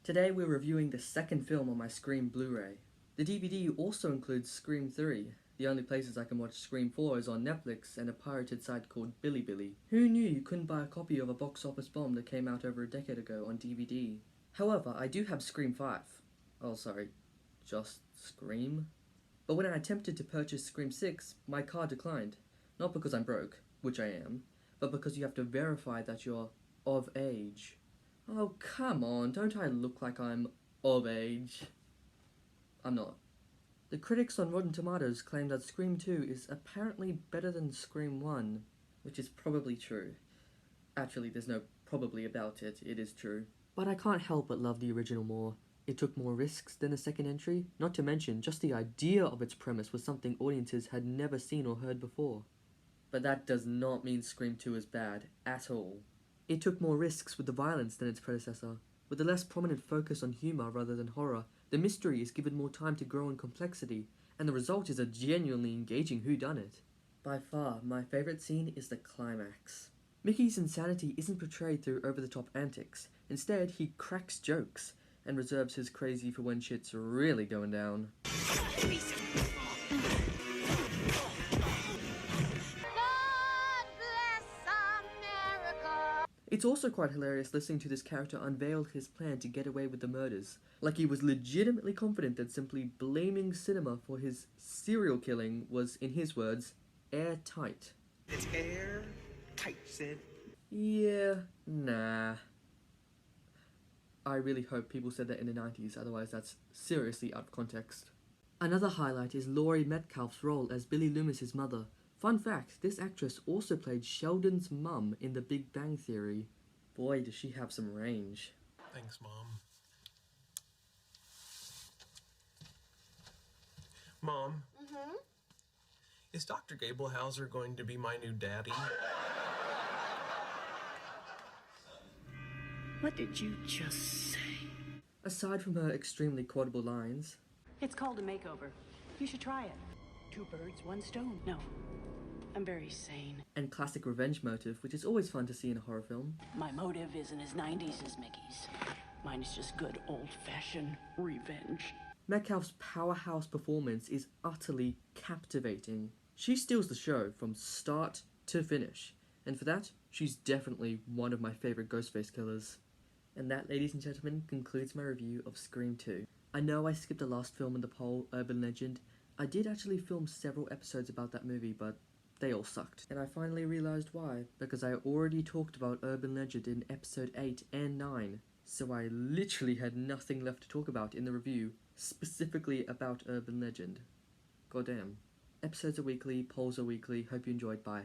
Today we're reviewing the second film on my Scream Blu-ray. The DVD also includes Scream 3. The only places I can watch Scream 4 is on Netflix and a pirated site called Bilibili. Who knew you couldn't buy a copy of a box office bomb that came out over a decade ago on DVD? However, I do have Scream 5. Oh sorry, just Scream? But when I attempted to purchase Scream 6, my card declined. Not because I'm broke, which I am, but because you have to verify that you're of age. Oh, come on, don't I look like I'm of age? I'm not. The critics on Rotten Tomatoes claim that Scream 2 is apparently better than Scream 1, which is probably true. Actually, there's no probably about it, it is true. But I can't help but love the original more. It took more risks than the second entry, not to mention just the idea of its premise was something audiences had never seen or heard before. But that does not mean Scream 2 is bad, at all. It took more risks with the violence than its predecessor. With a less prominent focus on humour rather than horror, the mystery is given more time to grow in complexity, and the result is a genuinely engaging whodunit. By far, my favourite scene is the climax. Mickey's insanity isn't portrayed through over-the-top antics. Instead, he cracks jokes, and reserves his crazy for when shit's really going down. It's also quite hilarious listening to this character unveil his plan to get away with the murders, like he was legitimately confident that simply blaming cinema for his serial killing was, in his words, airtight. It's airtight, Sid. Yeah, nah. I really hope people said that in the 90s, otherwise that's seriously out of context. Another highlight is Laurie Metcalf's role as Billy Loomis's mother. Fun fact, this actress also played Sheldon's mum in The Big Bang Theory. Boy, does she have some range. Thanks, Mom. Mom? Mm-hmm? Is Dr. Gablehauser going to be my new daddy? What did you just say? Aside from her extremely quotable lines, It's called a makeover. You should try it. 2 birds, 1 stone. No, I'm very sane. and classic revenge motive, which is always fun to see in a horror film, My motive isn't as 90s as Mickey's. Mine is just good old-fashioned revenge. Metcalf's powerhouse performance is utterly captivating. She steals the show from start to finish, and for that, she's definitely one of my favourite Ghostface killers. And that, ladies and gentlemen, concludes my review of Scream 2. I know I skipped the last film in the poll, Urban Legend. I did actually film several episodes about that movie, but they all sucked. And I finally realised why, because I already talked about Urban Legend in episode 8 and 9, so I literally had nothing left to talk about in the review, specifically about Urban Legend. Goddamn. Episodes are weekly, polls are weekly, hope you enjoyed, bye.